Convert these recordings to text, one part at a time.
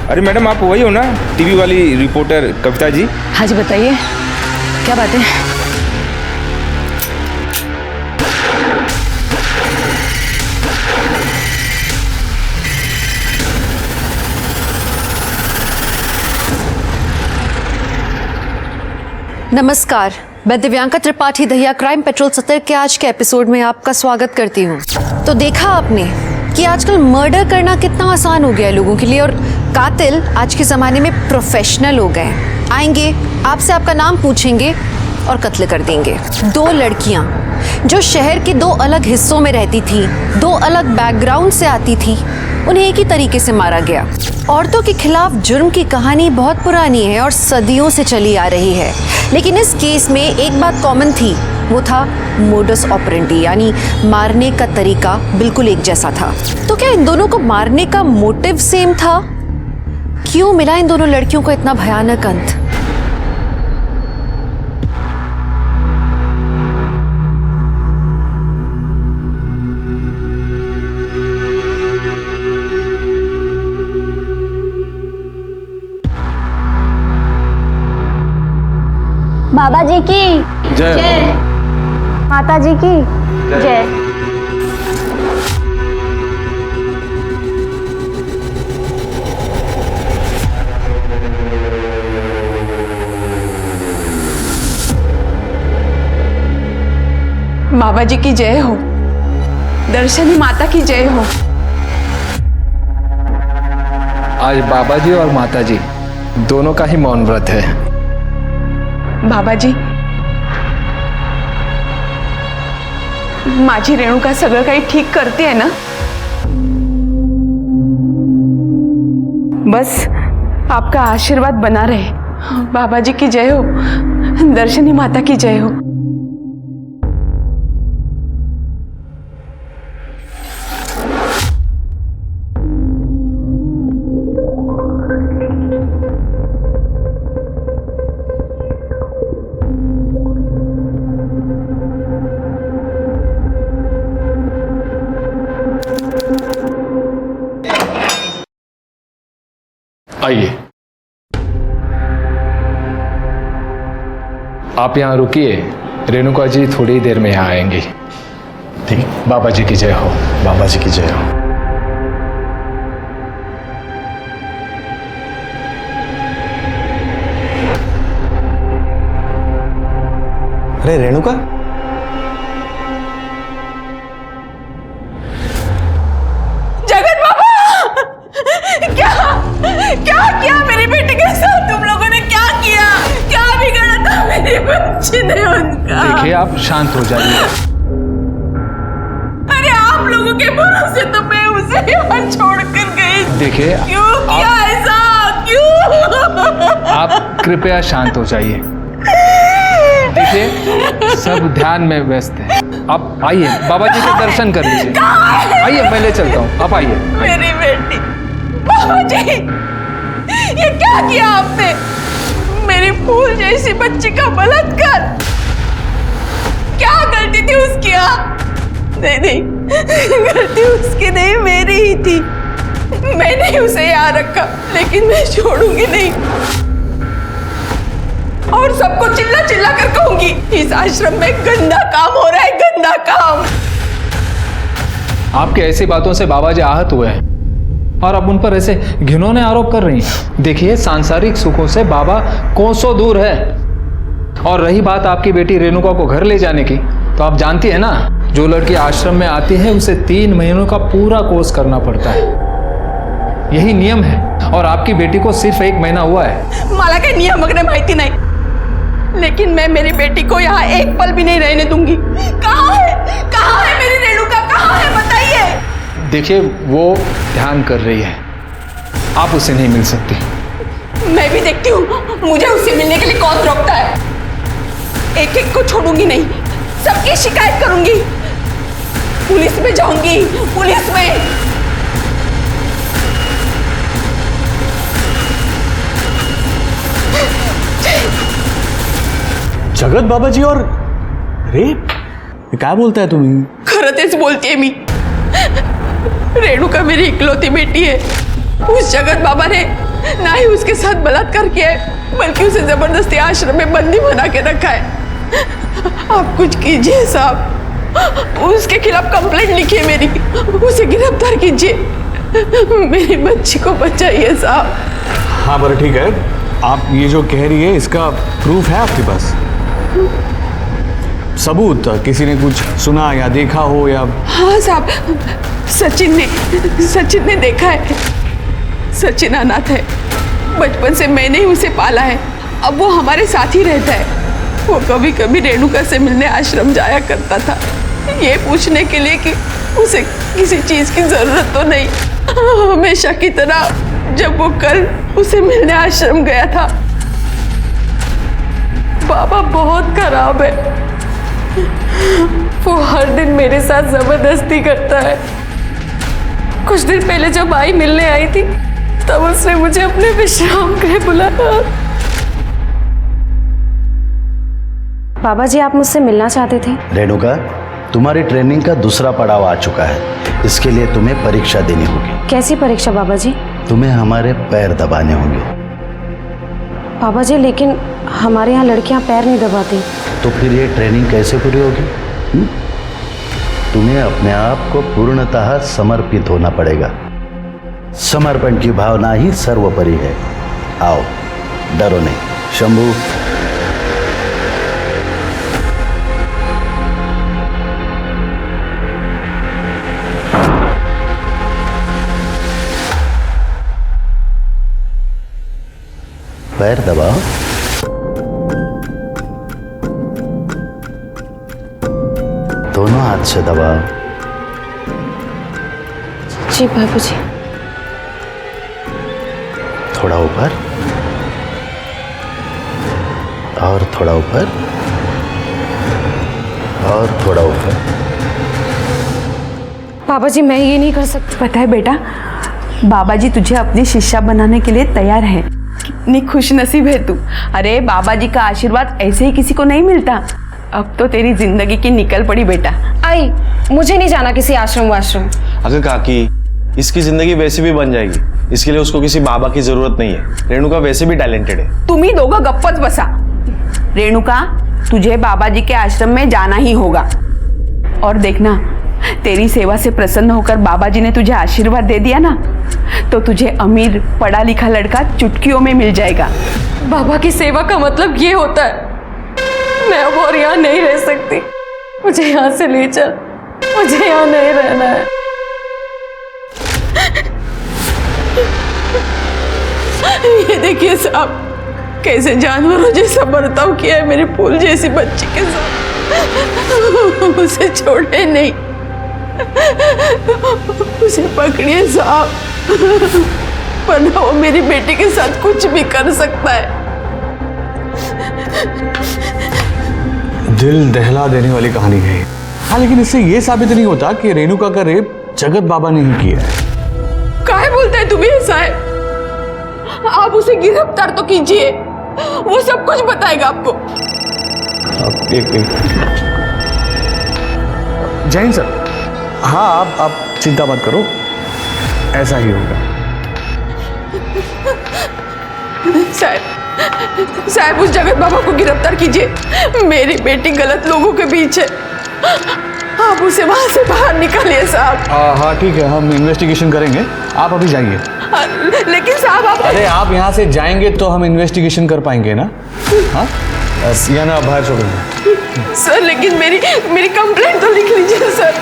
अरे मैडम, आप वही हो ना, टीवी वाली रिपोर्टर कविता जी? हाँ जी, बताइए क्या बात है। नमस्कार, मैं दिव्यांका त्रिपाठी दहिया क्राइम पेट्रोल 70 के आज के एपिसोड में आपका स्वागत करती हूँ। तो देखा आपने कि आजकल मर्डर करना कितना आसान हो गया है लोगों के लिए, और कातिल आज के ज़माने में प्रोफेशनल हो गए। आएंगे, आपसे आपका नाम पूछेंगे और कत्ल कर देंगे। 2 लड़कियाँ जो शहर के 2 अलग हिस्सों में रहती थी, 2 अलग बैकग्राउंड से आती थी, उन्हें एक ही तरीके से मारा गया। औरतों के खिलाफ जुर्म की कहानी बहुत पुरानी है और सदियों से चली आ रही है, लेकिन इस केस में एक बात कॉमन थी, वो था मोडस ऑपरेंडी, यानी मारने का तरीका बिल्कुल एक जैसा था। तो क्या इन दोनों को मारने का मोटिव सेम था? क्यों मिला इन दोनों लड़कियों को इतना भयानक अंत? बाबा जी की जय, माता जी की जय। बाबा जी की जय हो, दर्शनी माता की जय हो। आज बाबा जी और माता जी दोनों का ही मौन व्रत है। बाबा जी, माझी रेणुका सगळं काही ठीक करते है ना? बस आपका आशीर्वाद बना रहे। बाबा जी की जय हो, दर्शनी माता की जय हो। आइए, आप यहाँ रुकिए, रेणुका जी थोड़ी ही देर में यहाँ आएंगी। ठीक, बाबा जी की जय हो। बाबा जी की जय हो। अरे रेणुका, जगत बाबा, क्या किया मेरी बेटी के साथ? तुम लोगों ने क्या किया? क्या बिगाड़ा था मेरी बच्ची ने उनका? देखिए, आप शांत हो जाइए। अरे आप लोगों के भरोसे तो मैं उसे यहाँ छोड़कर गई। देखिए, क्यों किया ऐसा? क्यों? आप कृपया शांत हो जाइए। देखिए, सब ध्यान में व्यस्त है। आप आइए, बाबा जी के दर्शन कर लीजिए। आइए, मैं ले चलता हूँ, आप आइए। मेरी बेटी, बाबा जी, ये क्या किया आपने? मेरी फूल जैसी बच्ची का बलात्कार। क्या गलती थी उसकी? नहीं, गलती उसकी नहीं, मेरी ही थी। मैंने उसे यहाँ रखा, लेकिन मैं छोड़ूंगी नहीं, और सबको चिल्ला चिल्ला कर कहूंगी, इस आश्रम में गंदा काम हो रहा है, गंदा काम। आपके ऐसी बातों से बाबा जी आहत हुए हैं और अब उन पर ऐसे घिनौने आरोप कर रही हैं। देखिए, सांसारिक सुखों से बाबा कोसों दूर है। और रही बात आपकी बेटी रेणुका को घर ले जाने की, तो आप जानती है ना, जो लड़की आश्रम में आती है उसे 3 महीनों का पूरा कोर्स करना पड़ता है। यही नियम है, और आपकी बेटी को सिर्फ 1 महीना हुआ है। मला काही नियम वगैरह माहिती नहीं, लेकिन मैं मेरी बेटी को यहाँ एक पल भी नहीं रहने दूंगी। कहाँ है मेरी रेणुका? कहाँ है, बताइए। देखिए, वो ध्यान कर रही है, आप उसे नहीं मिल सकती। मैं भी देखती हूँ मुझे उससे मिलने के लिए कौन रोकता है। एक एक को छोड़ूंगी नहीं, सबकी शिकायत करूंगी, पुलिस में जाऊंगी, पुलिस में। जगत बाबाजी और रेप, क्या बोलता है तुम्ही? खरं तेच बोलतेय मी। रेणुका मेरी इकलौती बेटी है। उस जगत बाबा ने ना ही उसके साथ बलात्कार किया है, बल्कि उसे जबरदस्ती आश्रम में बंदी बना के रखा है। आप कुछ कीजिए साहब, उसके खिलाफ कंप्लेंट लिखिए मेरी, उसे गिरफ्तार कीजिए, मेरी बच्ची को बचाइए साहब। हाँ बड़ा ठीक है, आप ये जो कह रही है इसका प्रूफ है आपके पास? सबूत किसी ने कुछ सुना या देखा हो या? हाँ साहब, सचिन ने देखा है। सचिन अनाथ है, बचपन से मैंने ही उसे पाला है, अब वो हमारे साथ ही रहता है। वो कभी कभी रेणुका से मिलने आश्रम जाया करता था, ये पूछने के लिए कि उसे किसी चीज की जरूरत तो नहीं। हमेशा की तरह जब वो कल उसे मिलने आश्रम गया था, बाबा बहुत खराब है, वो हर दिन मेरे साथ जबरदस्ती करता है। कुछ दिन पहले जब आई मिलने आई थी, तब उसने मुझे अपने विश्राम गृह बुलाया। बाबा जी, आप मुझसे मिलना चाहते थे? रेणुका, तुम्हारी ट्रेनिंग का दूसरा पड़ाव आ चुका है। इसके लिए तुम्हें परीक्षा देनी होगी। कैसी परीक्षा बाबा जी? तुम्हें हमारे पैर दबाने होंगे। बाबा जी, लेकिन हमारे यहाँ लड़कियाँ पैर नहीं दबाती। तो फिर ये ट्रेनिंग कैसे पूरी होगी? तुम्हें अपने आप को पूर्णतः समर्पित होना पड़ेगा। समर्पण की भावना ही सर्वोपरि है। आओ, डरो नहीं। शंभू, पैर दबाओ। दोनों हाथ से दबाओ। जी बाबू जी। थोड़ा ऊपर और थोड़ा ऊपर और थोड़ा ऊपर। बाबा जी, मैं ये नहीं कर सकती। पता है बेटा, बाबा जी तुझे अपनी शिष्या बनाने के लिए तैयार है। कितनी खुश नसीब है तू। अरे बाबा जी का आशीर्वाद ऐसे ही किसी को नहीं मिलता। अब तो तेरी जिंदगी की निकल पड़ी बेटा। आई, मुझे नहीं जाना किसी आश्रम वाश्रम। अगर काकी, इसकी जिंदगी वैसे भी बन जाएगी, इसके लिए उसको किसी बाबा की जरूरत नहीं है। रेणुका वैसे भी टैलेंटेड है। तुम ही दोगा गप्पच बसा। रेणुका, तुझे बाबा जी के आश्रम में जाना ही होगा। और देखना, तेरी सेवा से प्रसन्न होकर बाबा जी ने तुझे आशीर्वाद दे दिया ना, तो तुझे अमीर पढ़ा लिखा लड़का चुटकियों में मिल जाएगा। बाबा की सेवा का मतलब ये होता है। मैं अब और यहाँ नहीं रह सकती, मुझे यहाँ से ले चल, मुझे यहाँ नहीं रहना है। ये देखिए साहब, कैसे जानवरों जैसा बर्ताव किया है मेरी फूल जैसी बच्ची के साथ। उसे छोड़े नहीं, उसे पकड़िए साहब, वरना वो मेरी बेटी के साथ कुछ भी कर सकता है। दिल दहला देने वाली कहानी है। हाँ, लेकिन इससे ये साबित नहीं होता कि रेणुका का रेप जगत बाबा ने ही किया है। काहे बोलता है तुम्हें ऐसा है? आप उसे गिरफ्तार तो कीजिए, वो सब कुछ बताएगा आपको। अब एक जैन सर, हाँ आप चिंता मत करो, ऐसा ही होगा। साहब उस जगत बाबा को गिरफ्तार कीजिए, मेरी बेटी गलत लोगों के बीच है, आप उसे वहां से बाहर निकालिए साहब। हाँ ठीक है, हम इन्वेस्टिगेशन करेंगे, आप अभी जाइए। लेकिन साहब आप अरे आप यहाँ से जाएंगे तो हम इन्वेस्टिगेशन कर पाएंगे ना? हाँ, या ना बाहर छोड़ेंगे। सर लेकिन मेरी कंप्लेंट तो लिख लीजिए सर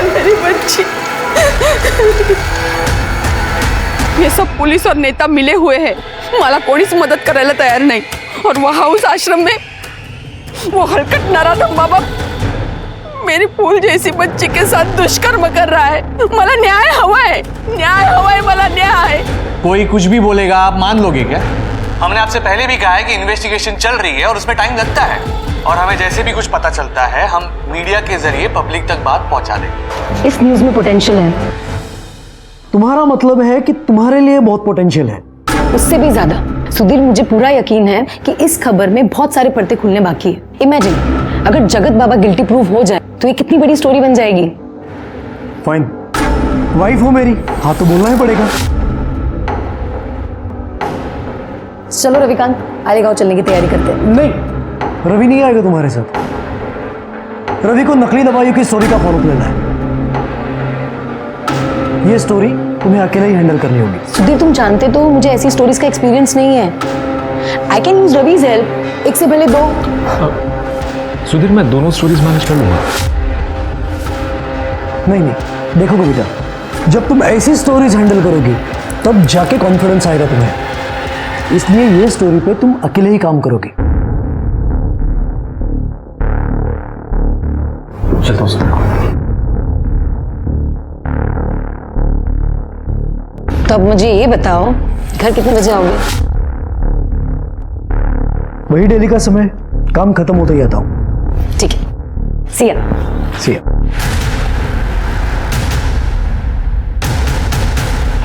मेरी बच्ची। ये सब पुलिस और नेता मिले हुए हैं, मला कोणीच मदत करायला तयार नाही। और वहाँ उस आश्रम में वो हलकट नराधम बाबा मेरी फूल जैसी बच्ची के साथ दुष्कर्म कर रहा है। मला न्याय हवा है, मला न्याय। कोई कुछ भी बोलेगा आप मान लोगे क्या? हमने आपसे पहले भी कहा है कि इन्वेस्टिगेशन चल रही है और उसमें टाइम लगता है, और हमें जैसे भी कुछ पता चलता है हम मीडिया के जरिए पब्लिक तक बात पहुंचा देंगे। इस न्यूज में पोटेंशियल है। तुम्हारा मतलब है कि तुम्हारे लिए बहुत पोटेंशियल है? उससे भी ज्यादा सुधीर, मुझे पूरा यकीन है कि इस खबर में बहुत सारे पर्दे खुलने बाकी है। इमेजिन अगर जगत बाबा गिल्टी प्रूव हो जाए तो ये कितनी बड़ी स्टोरी बन जाएगी। फाइन, वाइफ हो मेरी, हाँ तो बोलना ही पड़ेगा। चलो रविकांत, आलेगांव चलने की तैयारी करते हैं। नहीं, रवि नहीं आएगा तुम्हारे साथ। रवि को नकली दवाइयों की स्टोरी का फॉलोअप लेना है। ये स्टोरी तुम्हें अकेले ही हैंडल करनी होगी। सुधीर, तुम जानते तो मुझे ऐसी स्टोरीज का एक्सपीरियंस नहीं है। I can use Ravi's help. एक से पहले दो। सुधीर, मैं दोनों स्टोरीज मैनेज कर लूंगा। नहीं, देखो कविता, जब तुम ऐसी स्टोरीज हैंडल करोगी तब जाके कॉन्फिडेंस आएगा तुम्हें। इसलिए ये स्टोरी पे तुम अकेले ही काम करोगी। चलता हूँ। तो अब मुझे ये बताओ, घर कितने बजे आओगे? वही डेली का समय, काम खत्म होते ही आता हूँ। ठीक है, सिया। सिया।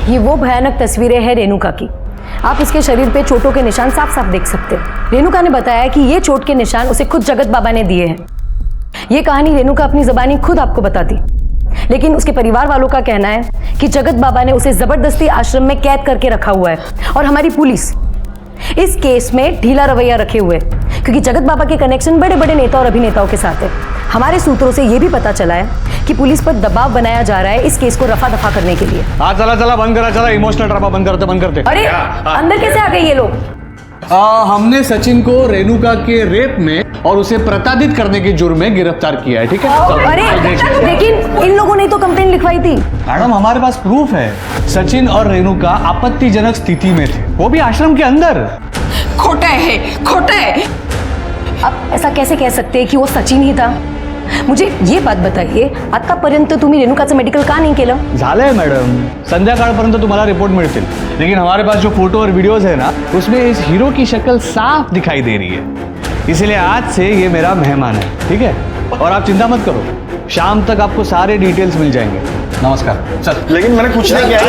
ये वो भयानक तस्वीरें हैं रेणुका की। आप इसके शरीर पे चोटों के निशान साफ साफ देख सकते हैं। रेणुका ने बताया कि ये चोट के निशान उसे खुद जगत बाबा ने दिए हैं। ये कहानी रेणुका अपनी ज़बानी खुद आपको बताती, लेकिन उसके परिवार वालों का कहना है कि जगत बाबा ने उसे जबरदस्ती आश्रम में कैद करके रखा हुआ है और हमारी पुलिस इस केस में ढीला रवैया रखे हुए, क्योंकि जगत बाबा के कनेक्शन बड़े बड़े नेता और अभिनेताओं के साथ है। हमारे सूत्रों से यह भी पता चला है कि पुलिस पर दबाव बनाया जा रहा है इस केस को रफा दफा करने के लिए। हाँ चला चला, बंद करा, चला इमोशनल ड्रामा बंद करते। अरे अंदर कैसे आ गए ये लोग? हमने सचिन को रेणुका के रेप में और उसे प्रताड़ित करने के जुर्म में गिरफ्तार किया है। ठीक है, अरे लेकिन इन लोगों ने तो कंप्लेंट लिखवाई थी। मैडम, हमारे पास प्रूफ है। सचिन और रेणुका आपत्तिजनक स्थिति में थे, वो भी आश्रम के अंदर। खोटा है, खोटा है। आप ऐसा कैसे कह सकते हैं कि वो सचिन ही था? मुझे ये बात बताइए, आतापर्यंत तुम्ही रेणुकाचं मेडिकल का नाही केलं? झालंय मॅडम, संध्याकाळपर्यंत तुम्हाला रिपोर्ट मिळतील। लेकिन हमारे पास जो फोटो और वीडियोस है ना, उसमें इस हीरो की शक्ल साफ दिखाई दे रही है। इसलिए आज से ये मेरा मेहमान है, ठीक है? और आप चिंता मत करो, शाम तक आपको सारे डिटेल्स मिल जाएंगे। नमस्कार। चल। लेकिन मैंने कुछ नहीं किया है।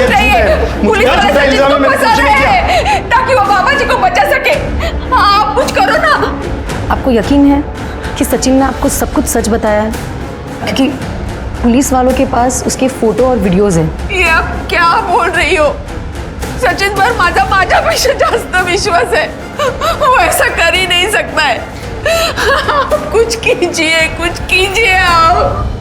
पुलिस वाले सचिन को फंसा रहे हैं ताकि वो बाबा जी को बचा सके। आप कुछ करो ना। आपको यकीन है कि सचिन ने आपको सब कुछ सच बताया है? क्योंकि पुलिस वालों के पास उसके फोटो और वीडियोस हैं। ये आप क्या बोल रही हो? सचिन पर माझ्यापेक्षा जास्त विश्वास है। वो ऐसा कर ही नहीं सकता है। कुछ कीजिए आप।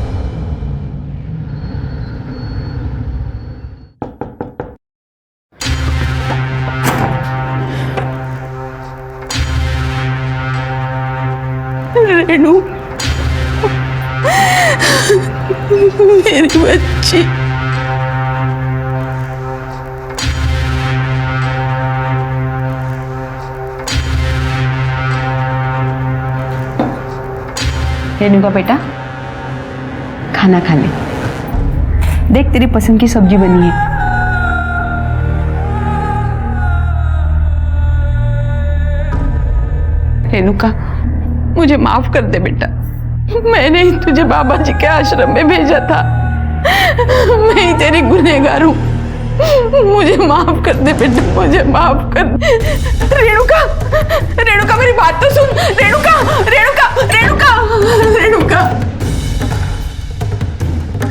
रेणु, मेरी बच्ची। रेणुका बेटा, खाना खा ले। देख, तेरी पसंद की सब्जी बनी है। रेणुका, मुझे माफ कर दे बेटा। मैंने ही तुझे बाबा जी के आश्रम में भेजा था। मैं ही तेरी गुनहगार हूँ। मुझे माफ कर दे बेटा, मुझे माफ कर दे। रेणुका, रेणुका मेरी बात तो सुन। रेणुका, रेणुका, रेणुका, रेणुका,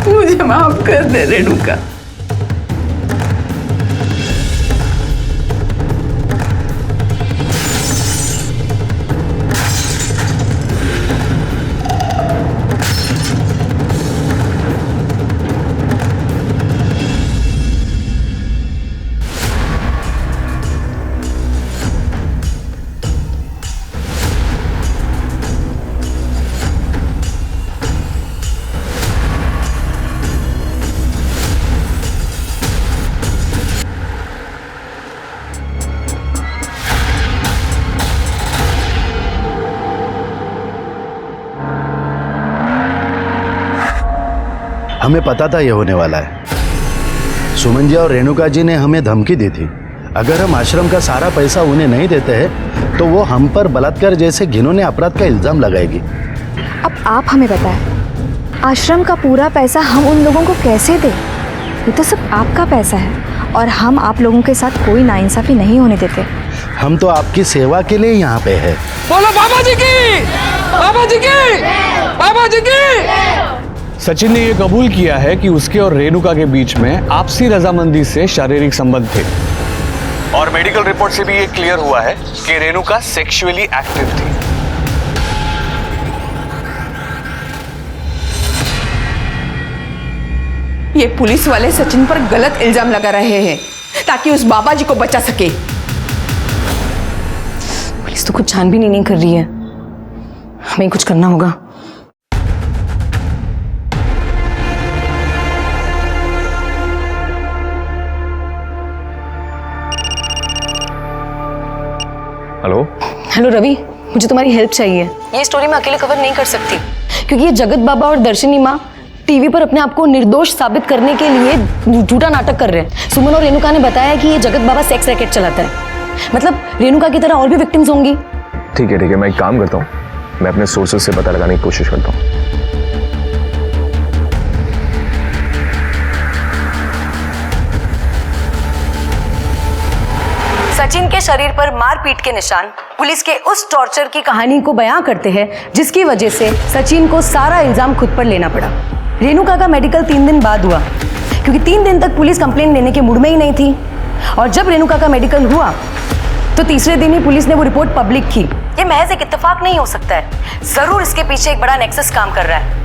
मुझे माफ कर दे रेणुका। हमें पता था ये होने वाला है। सुमन जी और रेणुका जी ने हमें धमकी दी थी, अगर हम आश्रम का सारा पैसा उन्हें नहीं देते हैं तो वो हम पर बलात्कार जैसे घिनौने अपराध का इल्जाम लगाएगी। अब आप हमें बताएं, आश्रम का पूरा पैसा हम उन लोगों को कैसे दें? ये तो सब आपका पैसा है और हम आप लोगों के साथ कोई नाइंसाफी नहीं होने देते। हम तो आपकी सेवा के लिए यहाँ पे है। बोलो बाबा जी की, बाबा जी की, बाबा जी की। सचिन ने यह कबूल किया है कि उसके और रेणुका के बीच में आपसी रजामंदी से शारीरिक संबंध थे। और मेडिकल रिपोर्ट से भी ये क्लियर हुआ है कि रेणुका सेक्सुअली एक्टिव थी। ये पुलिस वाले सचिन पर गलत इल्जाम लगा रहे हैं ताकि उस बाबा जी को बचा सके। पुलिस तो कुछ छानबीन ही नहीं कर रही है, हमें कुछ करना होगा। हेलो रवि, मुझे तुम्हारी हेल्प चाहिए। ये स्टोरी मैं अकेले कवर नहीं कर सकती क्योंकि ये जगत बाबा और दर्शनी माँ टीवी पर अपने आप को निर्दोष साबित करने के लिए झूठा नाटक कर रहे हैं। सुमन और रेणुका ने बताया कि ये जगत बाबा सेक्स रैकेट चलाता है, मतलब रेणुका की तरह और भी विक्टिम्स होंगी। ठीक है, मैं एक काम करता हूँ, मैं अपने सोर्सेज से पता लगाने की कोशिश करता हूँ। सचिन के शरीर पर मारपीट के निशान पुलिस के उस टॉर्चर की कहानी को बयां करते हैं जिसकी वजह से सचिन को सारा इल्जाम खुद पर लेना पड़ा। रेणुका का मेडिकल 3 दिन बाद हुआ क्योंकि 3 दिन तक पुलिस कंप्लेंट लेने के मूड में ही नहीं थी, और जब रेणुका का मेडिकल हुआ तो तीसरे दिन ही पुलिस ने वो रिपोर्ट पब्लिक की। ये महज एक इत्तेफाक नहीं हो सकता है, जरूर इसके पीछे एक बड़ा नेक्सस काम कर रहा है।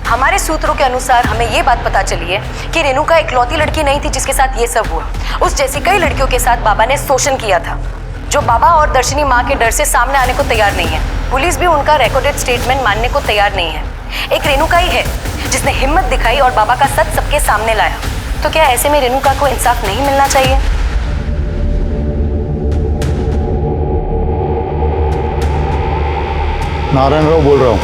हमारे सूत्रों के अनुसार हमें ये बात पता चली है कि रेणुका इकलौती लड़की नहीं थी जिसके साथ ये सब हुआ। उस जैसी कई लड़कियों के साथ बाबा ने शोषण किया था, जो बाबा और दर्शनी माँ के डर से सामने आने को तैयार नहीं है। पुलिस भी उनका रिकॉर्डेड स्टेटमेंट मानने को तैयार नहीं है। एक रेणुका ही है जिसने हिम्मत दिखाई और बाबा का सच सबके सामने लाया। तो क्या ऐसे में रेणुका को इंसाफ नहीं मिलना चाहिए? नारायण राव बोल रहा हूँ।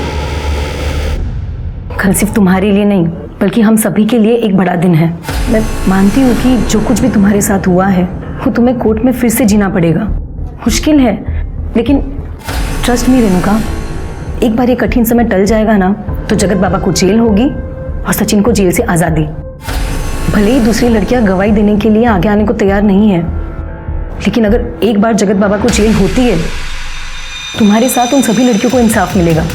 कल सिर्फ तुम्हारे लिए नहीं बल्कि हम सभी के लिए एक बड़ा दिन है। मैं मानती हूँ कि जो कुछ भी तुम्हारे साथ हुआ है वो तुम्हें कोर्ट में फिर से जीना पड़ेगा। मुश्किल है, लेकिन ट्रस्ट मी रेणुका, एक बार ये कठिन समय टल जाएगा ना तो जगत बाबा को जेल होगी और सचिन को जेल से आज़ादी। भले ही दूसरी लड़कियां गवाही देने के लिए आगे आने को तैयार नहीं है, लेकिन अगर एक बार जगत बाबा को जेल होती है तुम्हारे साथ उन सभी लड़कियों को इंसाफ मिलेगा।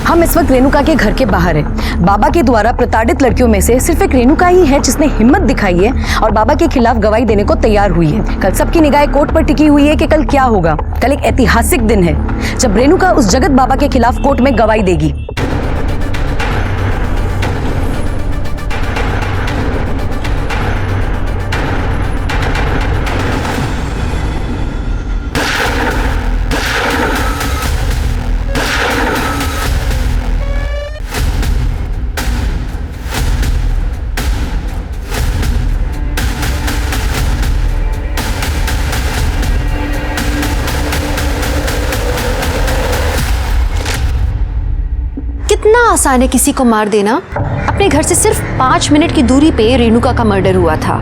हम इस वक्त रेणुका के घर के बाहर हैं। बाबा के द्वारा प्रताड़ित लड़कियों में से सिर्फ एक रेणुका ही है जिसने हिम्मत दिखाई है और बाबा के खिलाफ गवाही देने को तैयार हुई है। कल सबकी निगाहें कोर्ट पर टिकी हुई है कि कल क्या होगा। कल एक ऐतिहासिक दिन है जब रेणुका उस जगत बाबा के खिलाफ कोर्ट में गवाही देगी। कितना आसान है किसी को मार देना। अपने घर से सिर्फ 5 मिनट की दूरी पे रेणुका का मर्डर हुआ था।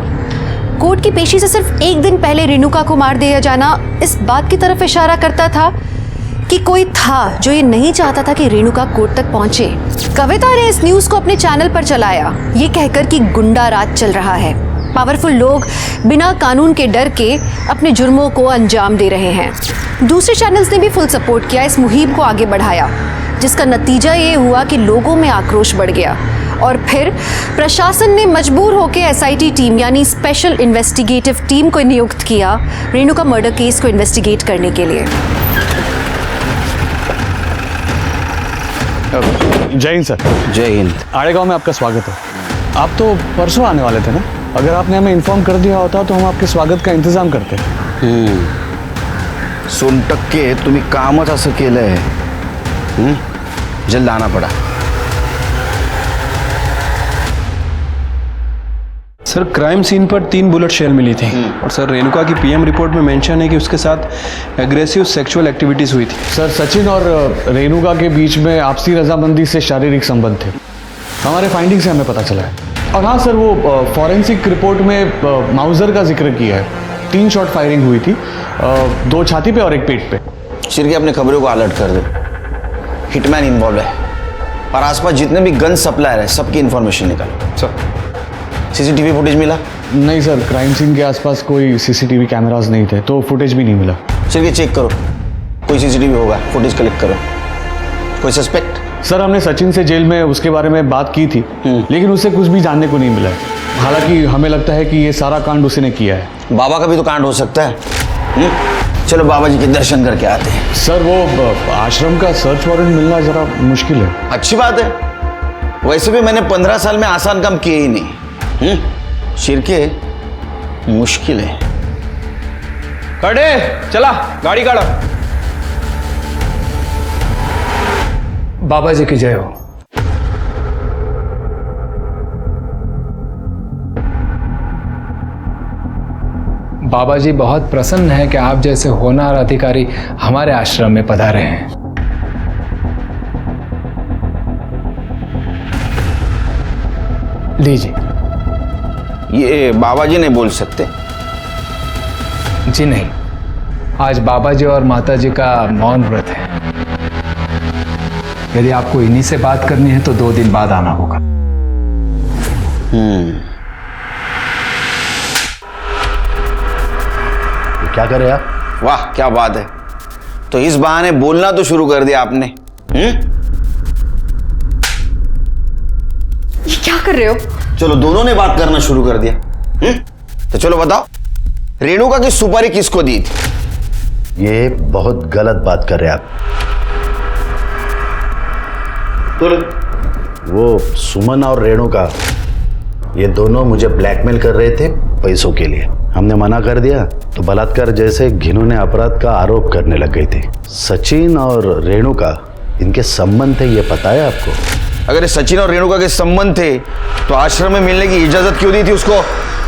कोर्ट की पेशी से सिर्फ 1 दिन पहले रेणुका को मार दिया जाना इस बात की तरफ इशारा करता था कि कोई था जो ये नहीं चाहता था कि रेणुका कोर्ट तक पहुंचे। कविता ने इस न्यूज को अपने चैनल पर चलाया, ये कहकर कि गुंडा राज चल रहा है, पावरफुल लोग बिना कानून के डर के अपने जुर्मों को अंजाम दे रहे हैं। दूसरे चैनल्स ने भी फुल सपोर्ट किया, इस मुहिम को आगे बढ़ाया, जिसका नतीजा ये हुआ कि लोगों में आक्रोश बढ़ गया और फिर प्रशासन ने मजबूर होकर एसआईटी टीम यानी स्पेशल इन्वेस्टिगेटिव टीम को नियुक्त किया रेणुका मर्डर केस को इन्वेस्टिगेट करने के लिए। जय हिंद सर। जय हिंद। आड़ेगांव में आपका स्वागत है। आप तो परसों आने वाले थे ना? अगर आपने हमें इन्फॉर्म कर दिया होता तो हम आपके स्वागत का इंतजाम करते। सोनटक्के तुम्ही कामच असं केलंय, जल्द आना पड़ा। सर क्राइम सीन पर 3 बुलेट शेल मिली थी और सर रेणुका की पीएम रिपोर्ट में मेंशन है कि उसके साथ एग्रेसिव सेक्सुअल एक्टिविटीज हुई थी। सर सचिन और रेणुका के बीच में आपसी रजामंदी से शारीरिक संबंध थे, हमारे फाइंडिंग से हमें पता चला है। और हाँ सर, वो फॉरेंसिक रिपोर्ट में माउजर का जिक्र किया है। 3 शॉट फायरिंग हुई थी, 2 छाती पे और 1 पेट पे। शिरके अपने खबरों को अलर्ट कर दे, हिटमैन इन्वॉल्व है और आसपास जितने भी गन सप्लायर है सबकी इंफॉर्मेशन निकालो। सर सीसीटीवी फुटेज मिला? नहीं सर, क्राइम सीन के आसपास कोई सीसीटीवी कैमरास नहीं थे तो फुटेज भी नहीं मिला। सिर्फ चेक करो, कोई सीसीटीवी होगा, फुटेज कलेक्ट करो। कोई सस्पेक्ट? सर हमने सचिन से जेल में उसके बारे में बात की थी, लेकिन उससे कुछ भी जानने को नहीं मिला है। हालांकि हमें लगता है कि ये सारा कांड उसी ने किया है। बाबा का भी तो कांड हो सकता है। चलो बाबा जी के दर्शन करके आते हैं। सर वो आश्रम का सर्च वारंट मिलना जरा मुश्किल है। अच्छी बात है, वैसे भी मैंने 15 साल में आसान काम किए ही नहीं। शिरके मुश्किल है। खड़े चला, गाड़ी काढ़ो। बाबा जी की जय हो। बाबा जी बहुत प्रसन्न है कि आप जैसे होनहार अधिकारी हमारे आश्रम में पधारे हैं। लीजिए। ये बाबा जी नहीं बोल सकते? जी नहीं, आज बाबा जी और माता जी का मौन व्रत है। यदि आपको इन्हीं से बात करनी है तो 2 दिन बाद आना होगा। क्या करे आप? वाह क्या बात है, तो इस बहाने बोलना तो शुरू कर दिया आपने। ये क्या कर रहे हो? चलो दोनों ने बात करना शुरू कर दिया। तो चलो बताओ, रेणुका की सुपारी किसको दी थी? ये बहुत गलत बात कर रहे आप। वो सुमन और रेणुका ये दोनों मुझे ब्लैकमेल कर रहे थे पैसों के लिए। हमने मना कर दिया तो बलात्कार जैसे घिनौने अपराध का आरोप करने लग गई थी। सचिन और रेणुका इनके संबंध थे, ये पता है आपको? अगर सचिन और रेणुका के संबंध थे तो आश्रम में मिलने की इजाजत क्यों दी थी उसको?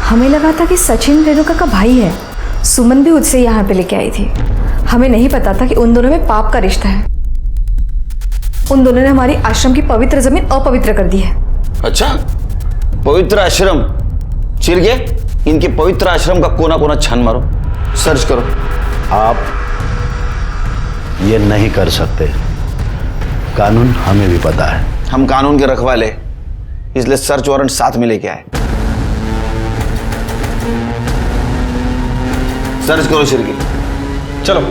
हमें लगा था कि सचिन रेणुका का भाई है। सुमन भी उससे यहाँ पे लेके आई थी। हमें नहीं पता था कि उन दोनों में पाप का रिश्ता है। उन दोनों ने हमारी आश्रम की पवित्र जमीन अपवित्र कर दी है। अच्छा, पवित्र आश्रम? चिरगे, इनके पवित्र आश्रम का कोना कोना छान मारो, सर्च करो। आप ये नहीं कर सकते, कानून हमें भी पता है। हम कानून के रखवाले, इसलिए सर्च वारंट साथ में लेके आए। सर्च करो शिरके। चलो।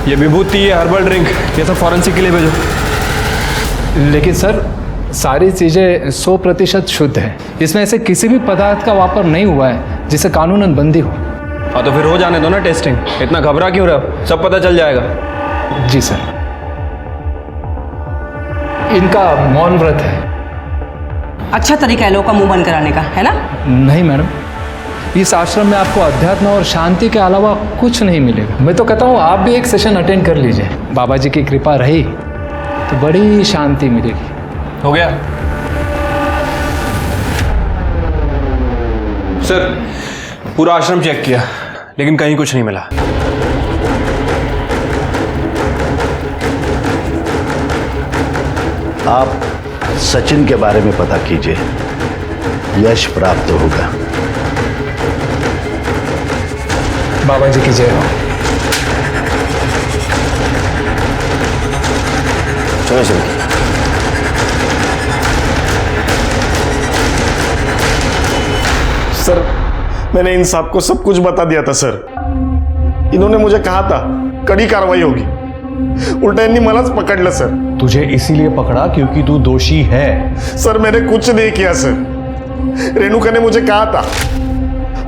ये विभूति, ये हर्बल ड्रिंक, ये सब फॉरेंसिक के लिए भेजो। लेकिन सर सारी चीजें 100% शुद्ध है। इसमें ऐसे किसी भी पदार्थ का वापर नहीं हुआ है जिसे कानूनन बंदी हो। हाँ तो फिर हो जाने दो ना टेस्टिंग, इतना घबरा क्यों रहे हो? सब पता चल जाएगा। जी सर। इनका मौन व्रत है। अच्छा तरीका है लोगों का मुंह बंद कराने का, है ना? नहीं मैडम, इस आश्रम में आपको अध्यात्म और शांति के अलावा कुछ नहीं मिलेगा। मैं तो कहता हूँ आप भी एक सेशन अटेंड कर लीजिए। बाबा जी की कृपा रही तो बड़ी शांति मिलेगी। हो गया सर, पूरा आश्रम चेक किया लेकिन कहीं कुछ नहीं मिला। आप सचिन के बारे में पता कीजिए, यश प्राप्त होगा। बाबा जी की जय हो। चलो चलो। सर मैंने इन साहब को सब कुछ बता दिया था सर। इन्होंने मुझे कहा था कड़ी कार्रवाई होगी, उल्टा इन्हीं मलाज पकड़ लिया सर। तुझे इसीलिए पकड़ा क्योंकि तू दोषी है। सर मैंने कुछ नहीं किया सर। रेणुका ने मुझे कहा था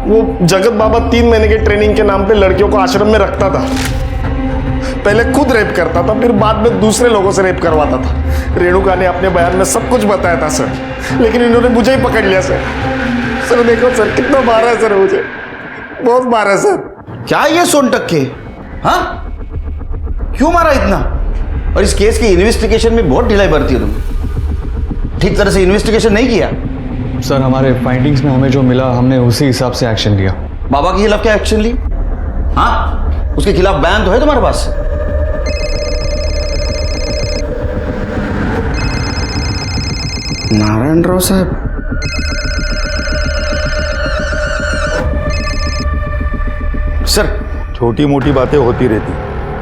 वो जगत बाबा 3 महीने के ट्रेनिंग के नाम पे लड़कियों को आश्रम में रखता था। पहले खुद रेप करता था, फिर बाद में दूसरे लोगों से रेप करवाता था। रेणुका ने अपने बयान में सब कुछ बताया था सर, लेकिन इन्होंने मुझे ही पकड़ लिया सर। सर देखो सर कितना मारा है सर, मुझे बहुत मारा है सर। क्या ये सोन टक्के? हाँ क्यों मारा इतना? और इस केस की इन्वेस्टिगेशन में बहुत ढिलाई बरती है तुम। ठीक तरह से इन्वेस्टिगेशन नहीं किया। सर हमारे फाइंडिंग्स में हमें जो मिला हमने उसी हिसाब से एक्शन लिया। बाबा के खिलाफ क्या एक्शन ली? हाँ उसके खिलाफ बयान तो है तुम्हारे पास? नारायण राव साहब, सर छोटी मोटी बातें होती रहती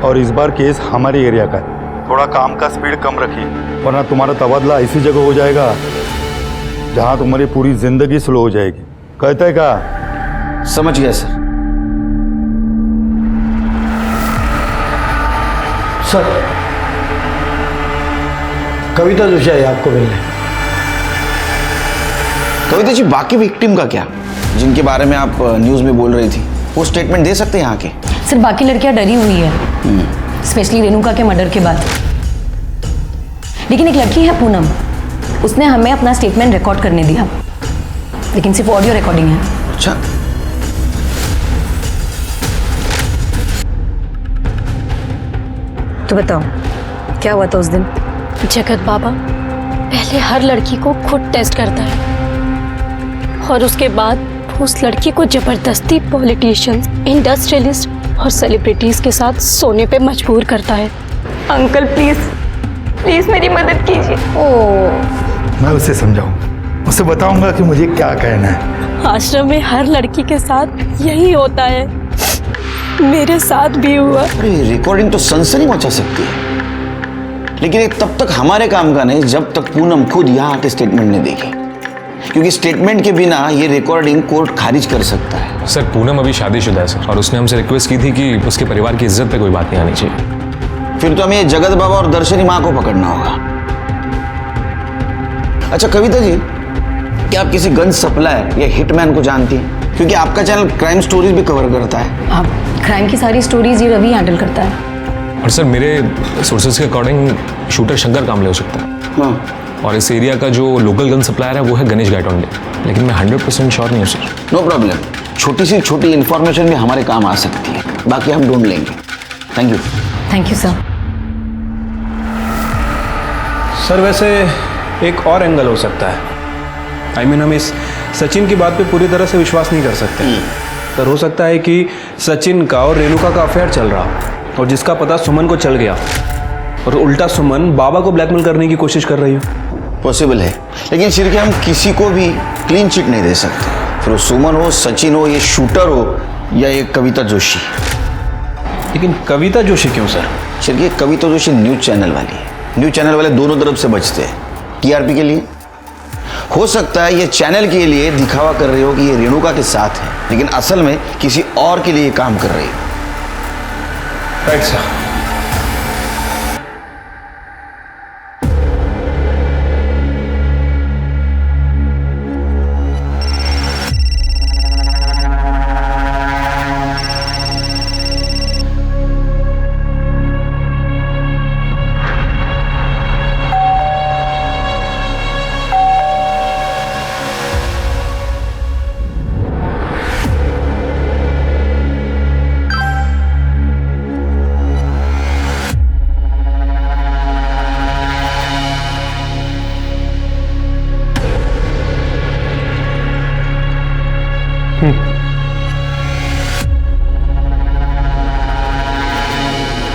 और इस बार केस हमारे एरिया का है। थोड़ा काम का स्पीड कम रखिए वरना तुम्हारा तबादला ऐसी जगह हो जाएगा जहां तुम्हारी पूरी जिंदगी स्लो हो जाएगी। कहते हैं क्या? समझ गया सर। सर, कविता जोशी आई आपको मिलने। कविता जी, बाकी विक्टिम का क्या, जिनके बारे में आप न्यूज़ में बोल रही थी, वो स्टेटमेंट दे सकते हैं यहाँ के? सर, बाकी लड़कियां डरी हुई है, स्पेशली रेणुका के मर्डर के बाद। लेकिन एक लड़की है पूनम, उसने हमें अपना स्टेटमेंट रिकॉर्ड करने दिया, लेकिन सिर्फ ऑडियो रिकॉर्डिंग है। अच्छा, तो बताओ क्या हुआ था उस दिन? जगत बाबा पहले हर लड़की को खुद टेस्ट करता है और उसके बाद उस लड़की को जबरदस्ती पॉलिटिशियंस, इंडस्ट्रियलिस्ट और सेलिब्रिटीज के साथ सोने पे मजबूर करता है। अंकल प्लीज प्लीज मेरी मदद कीजिए। मैं उसे समझाऊं, उसे बताऊंगा कि मुझे क्या कहना है। आश्रम में हर लड़की के साथ यही होता है, मेरे साथ भी हुआ। रिकॉर्डिंग तो सनसनी मचा सकती है, लेकिन ये तब तक हमारे काम का नहीं जब तक पूनम खुद यहाँ आके स्टेटमेंट नहीं देगी, क्योंकि स्टेटमेंट के बिना ये रिकॉर्डिंग कोर्ट खारिज कर सकता है। सर, पूनम अभी शादीशुदा है सर, और उसने हमसे रिक्वेस्ट की थी कि उसके परिवार की इज्जत पे कोई बात नहीं आनी चाहिए। फिर तो हमें जगत बाबा और दर्शनी माँ को पकड़ना होगा। अच्छा कविता जी, क्या आप किसी गन सप्लायर या हिटमैन को जानती हैं? क्योंकि आपका चैनल क्राइम स्टोरीज भी कवर करता है। आप क्राइम की सारी स्टोरीज ये रवि हैंडल करता है। और सर, मेरे सोर्सेज के अकॉर्डिंग शूटर शंकर कामले हो सकता है। हाँ। और इस एरिया का जो लोकल गन सप्लायर है वो है गणेश गायटोंडे, लेकिन मैं 100% श्योर नहीं हूँ सर। नो प्रॉब्लम, छोटी सी छोटी इन्फॉर्मेशन भी हमारे काम आ सकती है, बाकी हम ढूंढ लेंगे। Thank you. Thank you sir. Sir, वैसे एक और एंगल हो सकता है। I mean, हम इस सचिन की बात पे पूरी तरह से विश्वास नहीं कर सकते। सर, हो सकता है कि सचिन का और रेणुका का अफेयर चल रहा और जिसका पता सुमन को चल गया, और उल्टा सुमन बाबा को ब्लैकमेल करने की कोशिश कर रही हो। पॉसिबल है, लेकिन सिर्फ हम किसी को भी क्लीन चिट नहीं दे सकते, फिर वो सुमन हो, सचिन हो, ये शूटर हो या ये कविता जोशी। लेकिन कविता जोशी क्यों सर? सिर्फ ये कविता जोशी न्यूज चैनल वाली है, न्यूज चैनल वाले दोनों तरफ से बचते हैं टीआरपी के लिए। हो सकता है ये चैनल के लिए दिखावा कर रही हो कि ये रेणुका के साथ है, लेकिन असल में किसी और के लिए काम कर रही है। Right sir.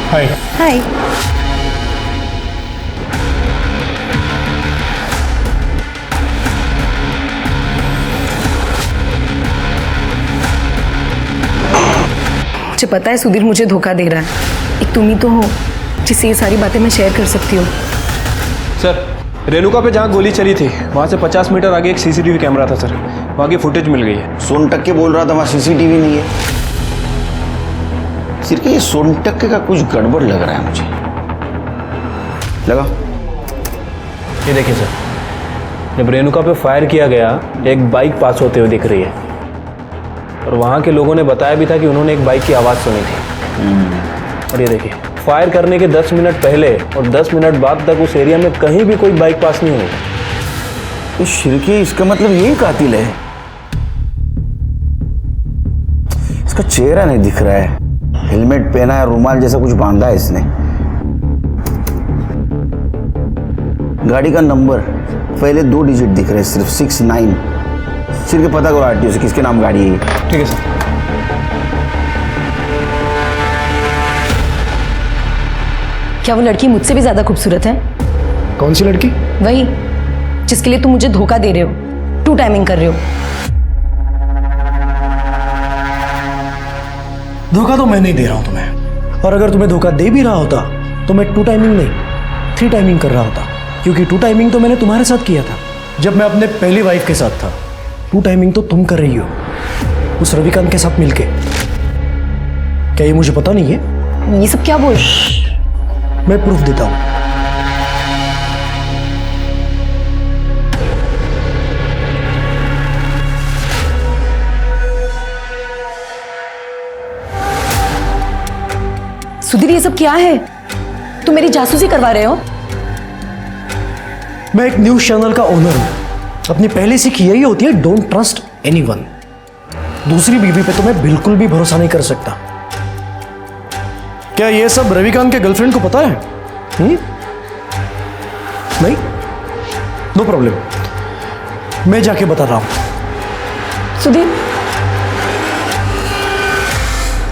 हाय। हाय। मुझे पता है सुधीर मुझे धोखा दे रहा है, एक तुम ही तो हो जिससे ये सारी बातें मैं शेयर कर सकती हूँ। सर, रेणुका पे जहाँ गोली चली थी वहाँ से 50 मीटर आगे एक सीसीटीवी कैमरा था सर, वहाँ की फुटेज मिल गई है। सोनटक्के बोल रहा था वहाँ सीसीटीवी नहीं है। सिर्फ ये सोनटक्के का कुछ गड़बड़ लग रहा है मुझे। लगा? ये देखिए सर, जब रेणुका पे फायर किया गया एक बाइक पास होते हुए दिख रही है, और वहाँ के लोगों ने बताया भी था कि उन्होंने एक बाइक की आवाज़ सुनी थी। और ये देखिए, फायर करने के 10 मिनट पहले और 10 मिनट बाद तक उस एरिया में कहीं भी कोई बाइक पास नहीं हुई। तो शिरके, इसका मतलब यही कातिल है। इसका चेहरा नहीं दिख रहा है, हेलमेट पहना है, रुमाल जैसा कुछ बांधा है इसने। गाड़ी का नंबर पहले 2 डिजिट दिख रहे हैं सिर्फ, 69। सिर्फ पता करो आरटीओ से किसके नाम गाड़ी है। ठीक है सर। क्या वो लड़की मुझसे भी ज्यादा खूबसूरत है? कौन सी लड़की? वही जिसके लिए तुम मुझे धोखा दे रहे हो, 2 टाइमिंग कर रहे हो। धोखा तो मैं नहीं दे रहा हूं तुम्हें, और अगर तुम्हें धोखा दे भी रहा होता तो मैं 2 टाइमिंग नहीं 3 टाइमिंग कर रहा होता, क्योंकि 2 टाइमिंग तो मैंने तुम्हारे साथ किया था जब मैं अपने पहली वाइफ के साथ था। 2 टाइमिंग तो तुम कर रही हो उस रविकांत के साथ मिलके। क्या ये मुझे पता नहीं है? ये सब क्या बोल? मैं प्रूफ देता हूं। सुधीर, ये सब क्या है? तुम मेरी जासूसी करवा रहे हो? मैं एक न्यूज चैनल का ओनर हूं। अपनी पहली सीख यही होती है, डोंट ट्रस्ट एनीवन। दूसरी बीवी पे तो मैं बिल्कुल भी भरोसा नहीं कर सकता। क्या ये सब रविकांत के गर्लफ्रेंड को पता है? नहीं, नो प्रॉब्लम, मैं जाके बता रहा हूं। सुधीर।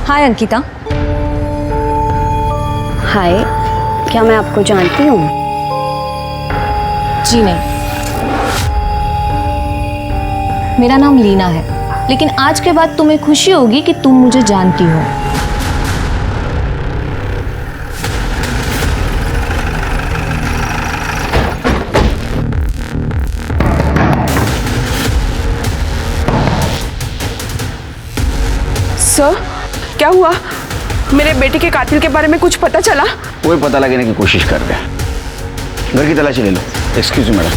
हाय अंकिता। हाय, क्या मैं आपको जानती हूँ? जी नहीं, मेरा नाम लीना है, लेकिन आज के बाद तुम्हें खुशी होगी कि तुम मुझे जानती हो। सर, क्या हुआ? मेरे बेटे के कातिल के बारे में कुछ पता चला? वही पता लगाने की कोशिश कर रहे हैं। घर की तलाशी ले लो। Excuse me madam.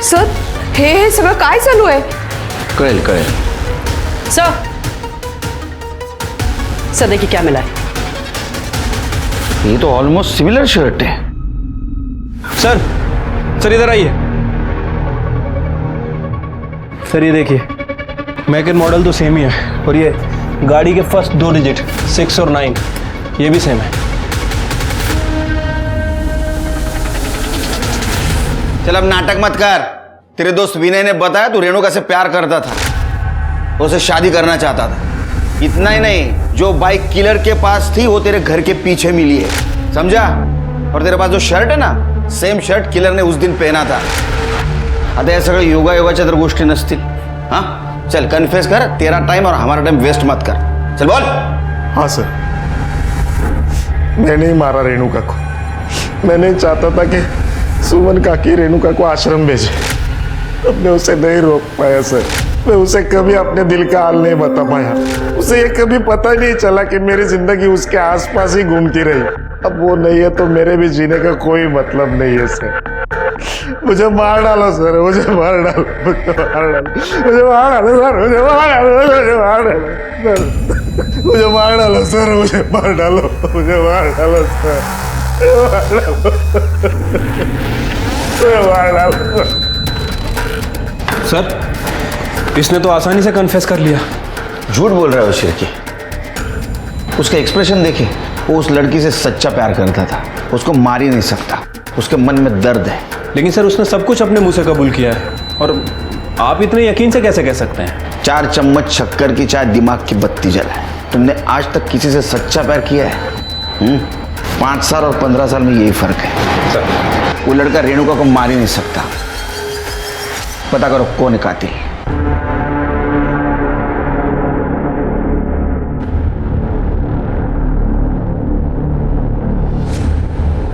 सर, हे सगळं काय चालू आहे? कळेल। सर देखिए क्या मिला है। ये तो ऑलमोस्ट सिमिलर शर्ट है। सर इधर आइए। सर ये देखिए, मेक एंड मॉडल तो सेम ही है, और ये गाड़ी के फर्स्ट 2 डिजिट 6 और 9 ये भी सेम है। चल अब नाटक मत कर। तेरे दोस्त विनय ने बताया तू रेणुका से प्यार करता था, उसे शादी करना चाहता था। इतना ही नहीं, जो बाइक किलर के पास थी वो तेरे घर के पीछे मिली है, समझा? और तेरे पास जो शर्ट है ना, सेम शर्ट किलर ने उस दिन पहना था। आता या सगळं योगायोगाच्या तर गोष्टी नसतील। हाँ चल कन्फेस कर, तेरा टाइम और हमारा टाइम वेस्ट मत कर। चल बोल। हाँ सर, मैंने ही मारा रेणुका को। मैंने चाहता था कि सुमन काकी रेणुका को आश्रम भेजे। अब मैं उसे नहीं रोक पाया सर। मैं उसे कभी अपने दिल का हाल नहीं बता पाया। उसे ये कभी पता ही नहीं चला कि मेरी जिंदगी उसके आसपास ही घूमती रही। अब वो नहीं है तो मेरे भी जीने का कोई मतलब नहीं है सर। मुझे मार डालो सर, मुझे मार डालो, मुझे मार डालो, मुझे मार डालो सर, मुझे मार डालो, मुझे मार डालो, मुझे मार डालो सर, मुझे मार डालो, मुझे मार डालो सर, मुझे मार डालो। सर, इसने तो आसानी से कन्फेस कर लिया। झूठ बोल रहा है वो शिरकी। उसका एक्सप्रेशन देखे, वो उस लड़की से सच्चा प्यार करता था, उसको मार ही नहीं सकता, उसके मन में दर्द है। लेकिन सर उसने सब कुछ अपने मुंह से कबूल किया है, और आप इतने यकीन से कैसे कह सकते हैं? 4 चम्मच शक्कर की चाय दिमाग की बत्ती जलाए। तुमने आज तक किसी से सच्चा प्यार किया है? 5 साल और 15 साल में यही फर्क है सर। वो लड़का रेणुका को मार ही नहीं सकता। पता करो कौन है कातिल।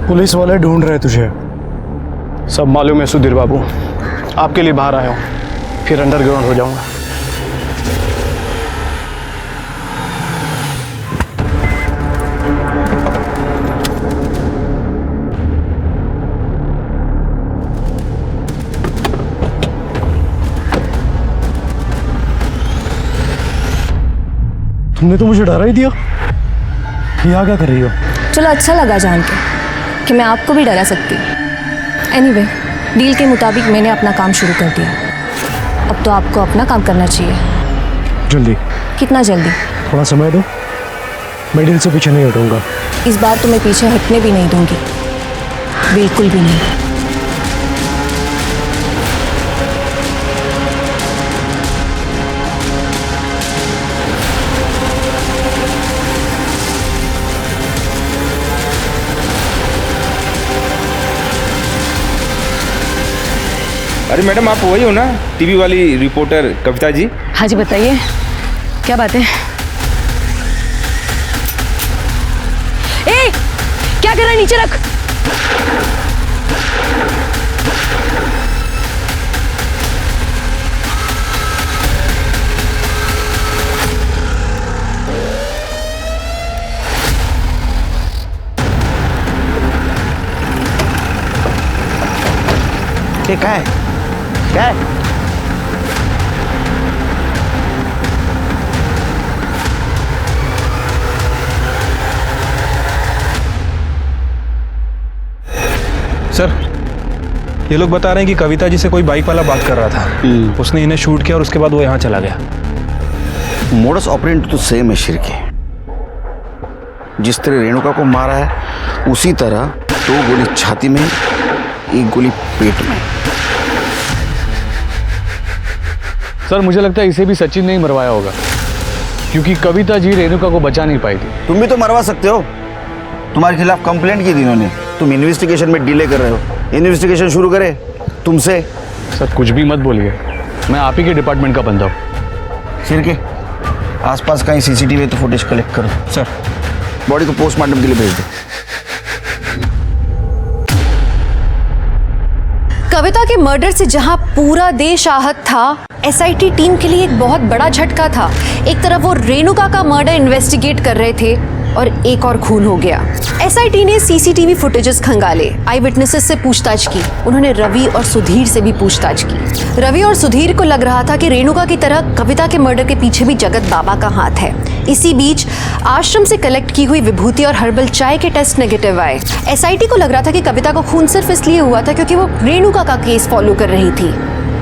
पुलिस वाले ढूंढ रहे तुझे। सब मालूम है सुधीर बाबू, आपके लिए बाहर आया हूँ, फिर अंडरग्राउंड हो जाऊंगा। तुमने तो मुझे डरा ही दिया। यहाँ क्या कर रही हो? चलो अच्छा लगा जान के कि मैं आपको भी डरा सकती हूँ। एनीवे, डील के मुताबिक मैंने अपना काम शुरू कर दिया। अब तो आपको अपना काम करना चाहिए। जल्दी। कितना जल्दी? थोड़ा समय दो, मैं डील से पीछे नहीं हटूंगा। इस बार तो मैं पीछे हटने भी नहीं दूंगी, बिल्कुल भी नहीं। अरे मैडम, आप वही हो ना, टीवी वाली रिपोर्टर कविता जी? हाँ जी, बताइए क्या बात है? ए, क्या कर रहा है? नीचे रख। क्या है? क्या है? सर, ये लोग बता रहे हैं कि कविता जी से कोई बाइक वाला बात कर रहा था। उसने इन्हें शूट किया और उसके बाद वो यहाँ चला गया। मोडस ऑपरेंडी तो सेम है शिरके। जिस तरह रेणुका को मारा है उसी तरह 2 गोली छाती में, 1 गोली पेट में। सर मुझे लगता है इसे भी सचिन ने ही मरवाया होगा, क्योंकि कविता जी रेणुका को बचा नहीं पाई थी। तुम भी तो मरवा सकते हो। तुम्हारे खिलाफ कंप्लेंट की थी इन्होंने। तुम इन्वेस्टिगेशन में डिले कर रहे हो। इन्वेस्टिगेशन शुरू करे तुमसे। सर कुछ भी मत बोलिए, मैं आप ही के डिपार्टमेंट का बंदा हूँ। शिरके, आसपास कहीं सीसीटीवी तो फुटेज कलेक्ट करो। सर, बॉडी को पोस्टमार्टम के लिए भेज दो। कविता के मर्डर से जहां पूरा देश आहत था, एसआईटी टीम के लिए एक बहुत बड़ा झटका था। एक तरफ वो रेणुका का मर्डर इन्वेस्टिगेट कर रहे थे और एक और खून हो गया। एसआईटी ने सीसीटीवी फुटेजेस खंगाले, आई विटनेसेस से पूछताछ की। उन्होंने रवि और सुधीर से भी पूछताछ की। रवि और सुधीर को लग रहा था कि रेणुका की तरह कविता के मर्डर के पीछे भी जगत बाबा का हाथ है। इसी बीच आश्रम से कलेक्ट की हुई विभूति और हर्बल चाय के टेस्ट नेगेटिव आए। एसआईटी को लग रहा था कि कविता को खून सिर्फ इसलिए हुआ था क्योंकि वो रेणुका का केस फॉलो कर रही थी।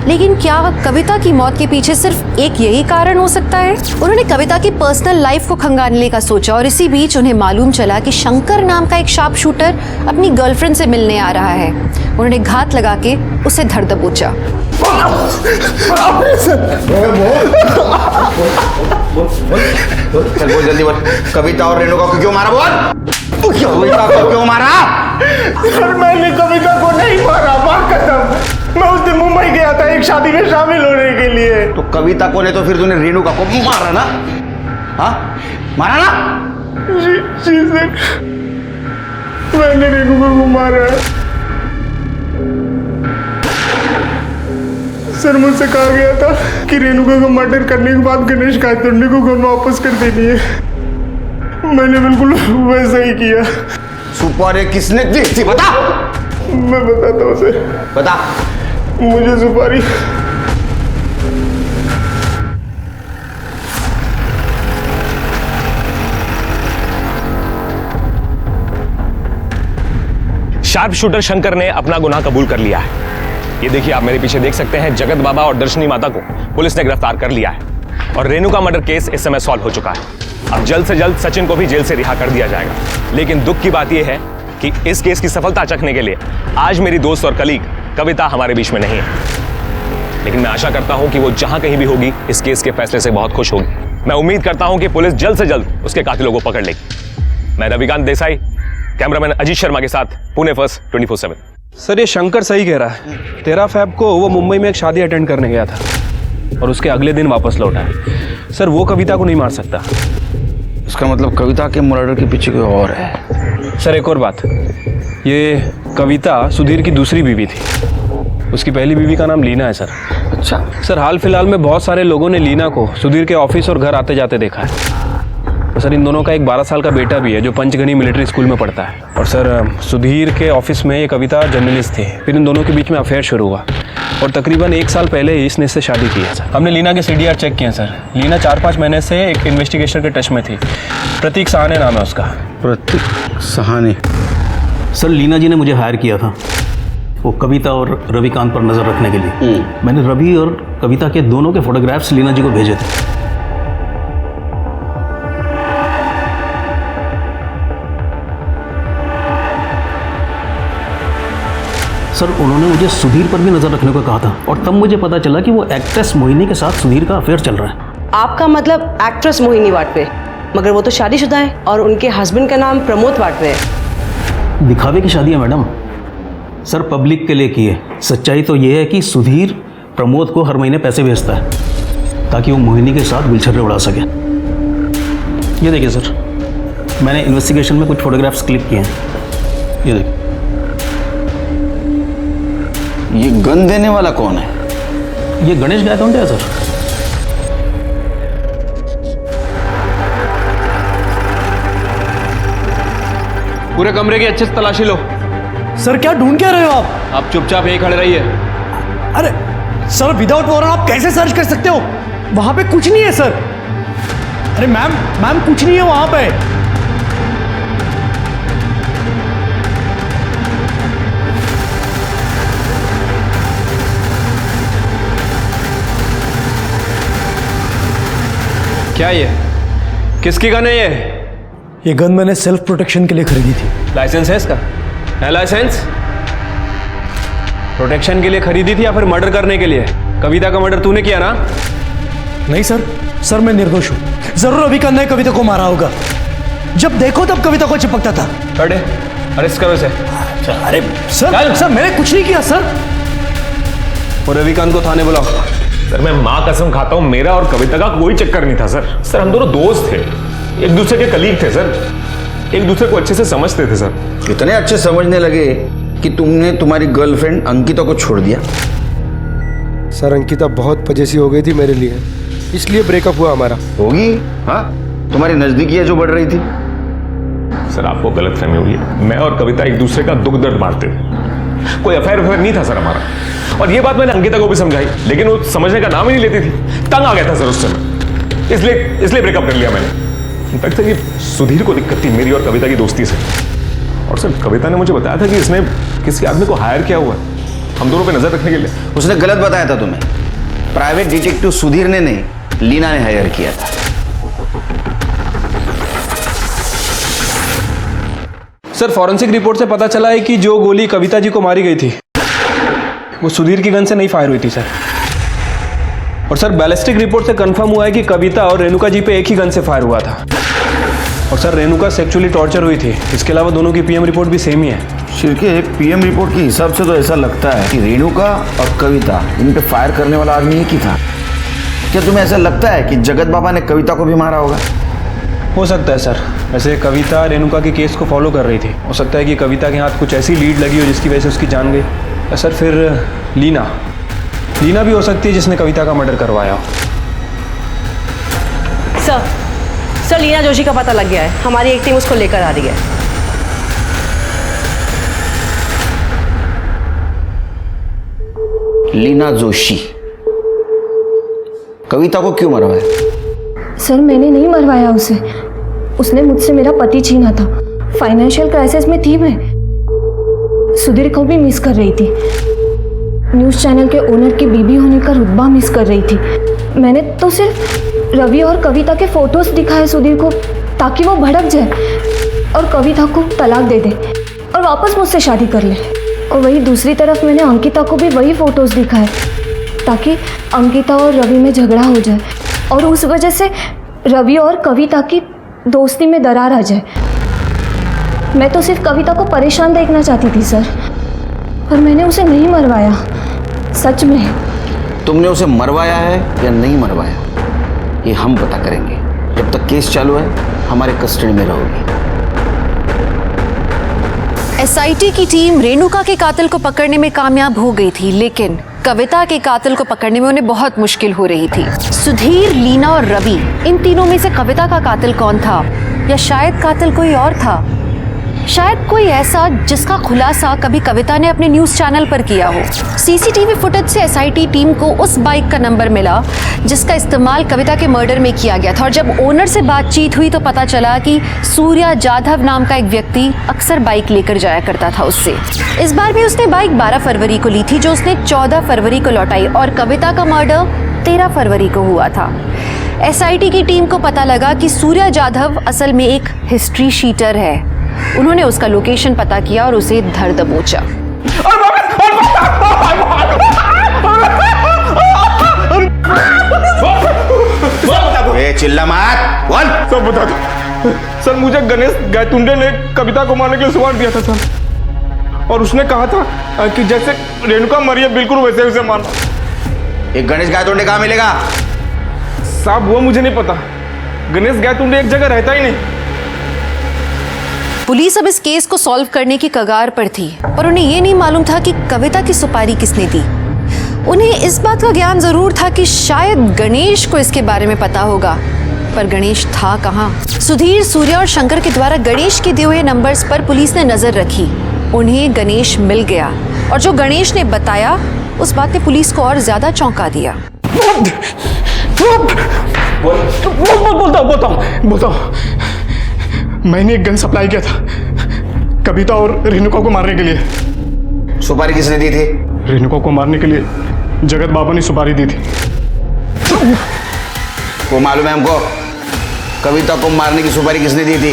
लेकिन क्या कविता की मौत के पीछे सिर्फ एक यही कारण हो सकता है? उन्होंने कविता की पर्सनल लाइफ को खंगालने का सोचा और इसी बीच उन्हें मालूम चला कि शंकर नाम का एक शार्प शूटर अपनी गर्लफ्रेंड से मिलने आ रहा है। उन्होंने घात लगा के उसे धर दबोचा। चल बोल, जल्दी बोल। कविता और रेणुका को क्यों मारा? बोल, कविता को क्यों मारा? सर मैंने कविता को नहीं मारा, मां कसम। मैं उस दिन मुंबई गया था एक शादी में शामिल होने के लिए। तो कविता को नहीं तो फिर तूने रेणुका को मारा ना? हाँ, मारा ना? जी सर, मैंने रेणुका को मारा है। सर मुझसे कहा गया था कि रेणुका का मर्डर करने के बाद गणेश कायतुंडे को घर में वापस कर देनी है। मैंने बिल्कुल वैसा ही किया। सुपारी किसने दी थी बता? मैं बताता हूँ सर। बता। मुझे सुपारी शार्प शूटर शंकर ने अपना गुनाह कबूल कर लिया है। ये देखिए, आप मेरे पीछे देख सकते हैं, जगत बाबा और दर्शनी माता को पुलिस ने गिरफ्तार कर लिया है और रेणुका मर्डर केस इस समय सॉल्व हो चुका है। अब जल्द से जल्द सचिन को भी जेल से रिहा कर दिया जाएगा। लेकिन दुख की बात यह है कि इस केस की सफलता चखने के लिए आज मेरी दोस्त और कलीग कविता हमारे बीच में नहीं है। लेकिन मैं आशा करता हूं कि वो जहां कहीं भी होगी इस केस के फैसले से बहुत खुश होगी। मैं उम्मीद करता हूं कि पुलिस जल्द से जल्द उसके कातिलों को पकड़ लेगी। मैं रविकांत देसाई, कैमरामैन अजीत शर्मा के साथ, पुणे फर्स्ट 24/7। सर, ये शंकर सही कह रहा है। 13 फ़रवरी को वो मुंबई में एक शादी अटेंड करने गया था और उसके अगले दिन वापस लौटा है। सर, वो कविता को नहीं मार सकता। इसका मतलब कविता के मर्डर के पीछे कोई और है। सर, एक और बात, ये कविता सुधीर की दूसरी बीवी थी। उसकी पहली बीवी का नाम लीना है सर। अच्छा सर, हाल फिलहाल में बहुत सारे लोगों ने लीना को सुधीर के ऑफिस और घर आते जाते देखा है। तो सर, इन दोनों का एक 12 साल का बेटा भी है जो पंचगनी मिलिट्री स्कूल में पढ़ता है। और सर, सुधीर के ऑफिस में ये कविता जर्नलिस्ट थी। फिर इन दोनों के बीच में अफेयर शुरू हुआ और तकरीबन 1 साल पहले ही इसने इससे शादी की है सर। हमने लीना के CDR चेक किए सर। लीना 4-5 महीने से एक इन्वेस्टिगेशन के टच में थी। प्रतीक सहाने नाम है उसका। प्रतीक सहाने? सर, लीना जी ने मुझे हायर किया था वो कविता और रविकांत पर नज़र रखने के लिए। मैंने रवि और कविता के दोनों के फोटोग्राफ्स लीना जी को भेजे थे। सर, उन्होंने मुझे सुधीर पर भी नज़र रखने को कहा था और तब मुझे पता चला कि वो एक्ट्रेस मोहिनी के साथ सुधीर का अफेयर चल रहा है। आपका मतलब एक्ट्रेस मोहिनी वाटवे, मगर वो तो शादीशुदा है और उनके हस्बैंड का नाम प्रमोद वाटवे है। दिखावे की शादी है मैडम। सर, पब्लिक के लिए की है। सच्चाई तो ये है कि सुधीर प्रमोद को हर महीने पैसे भेजता है ताकि वो मोहिनी के साथ गुलछर्रे उड़ा सके। ये देखिए सर। मैंने इन्वेस्टिगेशन में कुछ फोटोग्राफ्स क्लिक किए हैं, ये देख। ये गन देने वाला कौन है? ये गणेश गायतोंडे है सर। पूरे कमरे की अच्छे से तलाशी लो। सर क्या ढूंढ क्या रहे हो आप? आप चुपचाप यहीं खड़े रहिए। अरे सर, विदाउट वारंट आप कैसे सर्च कर सकते हो? वहां पे कुछ नहीं है सर। अरे मैम कुछ नहीं है वहां पे। क्या ये? किसकी गन है ये? ये गन मैंने सेल्फ प्रोटेक्शन के लिए खरीदी थी। लाइसेंस है इसका? है लाइसेंस? प्रोटेक्शन के लिए खरीदी थी या फिर मर्डर करने के लिए? कविता का मर्डर तूने किया ना? नहीं सर मैं निर्दोष हूं। जरूर अभी करना है, कविता को मारा होगा। जब देखो तब कविता को चिपकता था। अरे अरेस्ट करो इसे। अरे सर मैंने कुछ नहीं किया सर। और रविकांत को थाने बुलाओ। सर मैं माँ कसम खाता हूँ, मेरा और कविता का कोई चक्कर नहीं था सर हम दोनों दोस्त थे, एक दूसरे के कलीग थे सर, एक दूसरे को अच्छे से समझते थे सर। इतने अच्छे समझने लगे कि तुमने तुम्हारी गर्लफ्रेंड अंकिता को छोड़ दिया? सर अंकिता बहुत पजेसिव हो गई थी मेरे लिए, इसलिए ब्रेकअप हुआ हमारा। होगी, हाँ, तुम्हारी नजदीकियां जो बढ़ रही थी। सर आपको गलतफहमी हुई है, मैं और कविता एक दूसरे का दुख दर्द बांटते थे, कोई अफेयर नहीं था सर हमारा। और ये बात मैंने अंकिता को भी समझाई, लेकिन वो समझने का नाम ही नहीं लेती थी। तंग आ गया था सर उस समय, इसलिए ब्रेकअप कर लिया मैंने। इनफैक्ट सर ये सुधीर को दिक्कत थी मेरी और कविता की दोस्ती से। और सर कविता ने मुझे बताया था कि इसने किसी आदमी को हायर किया हुआ है हम दोनों पे नजर रखने के लिए। उसने गलत बताया था तुम्हें। प्राइवेट डिटेक्टिव सुधीर ने नहीं, लीना ने हायर किया था। सर फॉरेंसिक रिपोर्ट से पता चला है कि जो गोली कविता जी को मारी गई थी वो सुधीर की गन से नहीं फायर हुई थी सर। और सर बैलिस्टिक रिपोर्ट से कंफर्म हुआ है कि कविता और रेणुका जी पे एक ही गन से फायर हुआ था। और सर रेणुका सेक्सुअली टॉर्चर हुई थी। इसके अलावा दोनों की पीएम रिपोर्ट भी सेम ही है। शिरके, पीएम रिपोर्ट के हिसाब से तो ऐसा लगता है कि रेणुका और कविता इन पे फायर करने वाला आदमी एक ही था। क्या तुम्हें ऐसा लगता है कि जगत बाबा ने कविता को भी मारा होगा? हो सकता है सर। वैसे कविता रेणुका के केस को फॉलो कर रही थी, हो सकता है कि कविता के हाथ कुछ ऐसी लीड लगी हो जिसकी वजह से उसकी जान गई। सर फिर लीना भी हो सकती है जिसने कविता का मर्डर करवाया हो। सर लीना जोशी का पता लग गया है, हमारी एक टीम उसको लेकर आ रही है। लीना जोशी कविता को क्यों मरवाया? सर मैंने नहीं मरवाया उसे, उसने मुझसे मेरा पति छीना था। फाइनेंशियल क्राइसिस में थी मैं, सुधीर को भी मिस कर रही थी, न्यूज़ चैनल के ओनर की बीबी होने का रुतबा मिस कर रही थी। मैंने तो सिर्फ रवि और कविता के फोटोज दिखाए सुधीर को ताकि वो भड़क जाए और कविता को तलाक दे दे और वापस मुझसे शादी कर ले। और वही दूसरी तरफ मैंने अंकिता को भी वही फोटोज दिखाए ताकि अंकिता और रवि में झगड़ा हो जाए और उस वजह से रवि और कविता की दोस्ती में दरार आ जाए। मैं तो सिर्फ कविता को परेशान देखना चाहती थी सर, पर मैंने उसे नहीं मरवाया। सच में। तुमने उसे मरवाया है या नहीं मरवाया ये हम पता करेंगे। जब तक केस चालू है हमारे कस्टडी में रहोगी। एसआईटी की टीम रेणुका के कातिल को पकड़ने में कामयाब हो गई थी, लेकिन कविता के कातिल को पकड़ने में उन्हें बहुत मुश्किल हो रही थी। सुधीर, लीना और रवि, इन तीनों में से कविता का कातिल कौन था, या शायद कातिल कोई और था? शायद कोई ऐसा जिसका खुलासा कभी कविता ने अपने न्यूज़ चैनल पर किया हो। सीसीटीवी फुटेज से एसआईटी टीम को उस बाइक का नंबर मिला जिसका इस्तेमाल कविता के मर्डर में किया गया था। और जब ओनर से बातचीत हुई तो पता चला कि सूर्या जाधव नाम का एक व्यक्ति अक्सर बाइक लेकर जाया करता था उससे। इस बार भी उसने बाइक 12 फरवरी को ली थी, जो उसने 14 फरवरी को लौटाई, और कविता का मर्डर 13 फरवरी को हुआ था। एसआईटी की टीम को पता लगा कि सूर्या जाधव असल में एक हिस्ट्री शीटर है। उन्होंने उसका लोकेशन पता किया और उसे धर दबोचा। चिल्ला मत, बोल। सब बता दो सर, मुझे गणेश गायतुंडे ने कविता को मारने के लिए सवाल दिया था सर, और उसने कहा था कि जैसे रेणुका मरी है बिल्कुल वैसे उसे मारना। एक गणेश गायतुंडे कहाँ मिलेगा? साहब वो मुझे नहीं पता, गणेश गायतुंडे एक जगह रहता ही नहीं। पुलिस अब इस केस को सॉल्व करने की कगार पर थी, पर उन्हें ये नहीं मालूम था कि कविता की सुपारी किसने दी। उन्हें इस बात का ज्ञान जरूर था कि शायद गणेश को इसके बारे में पता होगा, पर गणेश था कहाँ? सुधीर, सूर्या और शंकर के द्वारा गणेश के दिए हुए नंबर्स पर पुलिस ने नजर रखी। उन्हें गणेश मिल गया और जो गणेश ने बताया उस बात ने पुलिस को और ज्यादा चौंका दिया। बोलता हूँ मैंने एक गन सप्लाई किया था कविता और रेणुका को मारने के लिए। सुपारी किसने दी थी? रेणुका को मारने के लिए जगत बाबा ने सुपारी दी थी। वो मालूम है हमको, कविता को मारने की सुपारी किसने दी थी?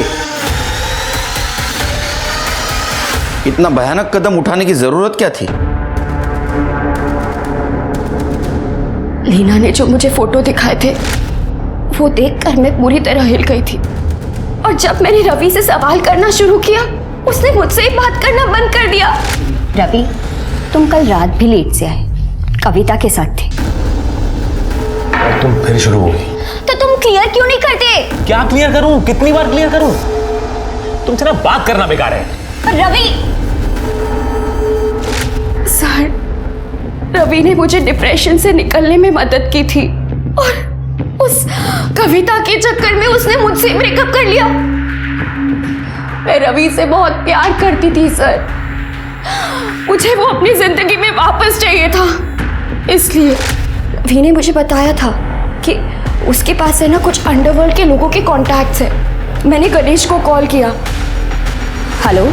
इतना भयानक कदम उठाने की जरूरत क्या थी? लीना ने जो मुझे फोटो दिखाए थे वो देखकर मैं पूरी तरह हिल गई थी, और जब मैंने रवि से सवाल करना शुरू किया उसने मुझसे ही बात करना बंद कर दिया। रवि, तुम कल रात भी लेट से आए, कविता के साथ थे। और तुम फिर शुरू हो गई। तो तुम क्लियर क्यों नहीं करते? क्या क्लियर करूं? कितनी बार क्लियर करूं? तुमसे ना बात करना बेकार है। पर रवि, सर, रवि ने मुझे डिप्रेशन से निकलने में मदद की थी, और उस कविता के चक्कर में उसने मुझसे ब्रेकअप कर लिया। मैं रवि से बहुत प्यार करती थी सर, मुझे वो अपनी जिंदगी में वापस चाहिए था, इसलिए रवि ने मुझे बताया था कि उसके पास है ना कुछ अंडरवर्ल्ड के लोगों के कॉन्टैक्ट्स है। मैंने गणेश को कॉल किया। हेलो,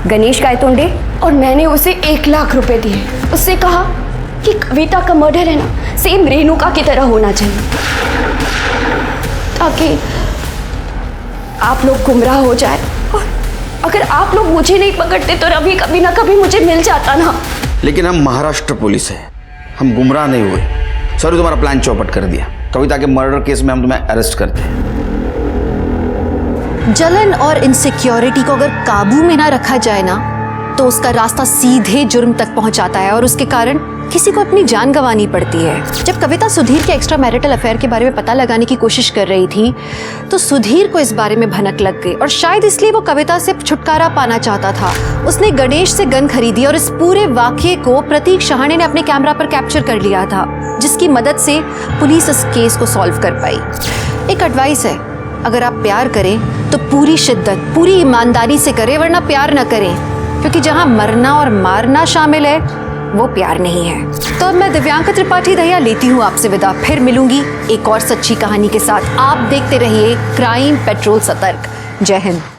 गणेश गायतोंडे? और मैंने उसे 1 लाख रुपए दिए। उससे कहा कि कविता का मर्डर है ना सेम रेणुका की तरह होना चाहिए, ताकि आप लोग गुमराह हो जाए, और अगर आप लोग मुझे नहीं पकड़ते तो रवि कभी ना कभी मुझे मिल जाता ना। लेकिन हम महाराष्ट्र पुलिस है, हम गुमराह नहीं हुए। सॉरी, तुम्हारा प्लान चौपट कर दिया। कविता के मर्डर केस में हम तुम्हें अरेस्ट करते हैं। जलन और इनसिक्योरिटी को अगर काबू में ना रखा जाए ना तो उसका रास्ता सीधे जुर्म तक पहुंचाता है, और उसके कारण किसी को अपनी जान गंवानी पड़ती है। जब कविता सुधीर के एक्स्ट्रा मैरिटल अफेयर के बारे में पता लगाने की कोशिश कर रही थी तो सुधीर को इस बारे में भनक लग गई, और शायद इसलिए वो कविता से छुटकारा पाना चाहता था। उसने गणेश से गन खरीदी और इस पूरे वाकये को प्रतीक शहाणे ने अपने कैमरा पर कैप्चर कर लिया था, जिसकी मदद से पुलिस इस केस को सॉल्व कर पाई। एक एडवाइस है, अगर आप प्यार करें तो पूरी शिद्दत, पूरी ईमानदारी से करें, वरना प्यार न करें, क्योंकि जहां मरना और मारना शामिल है वो प्यार नहीं है। तो अब मैं दिव्यांका त्रिपाठी दहिया लेती हूँ आपसे विदा। फिर मिलूंगी एक और सच्ची कहानी के साथ। आप देखते रहिए क्राइम पेट्रोल सतर्क। जय हिंद।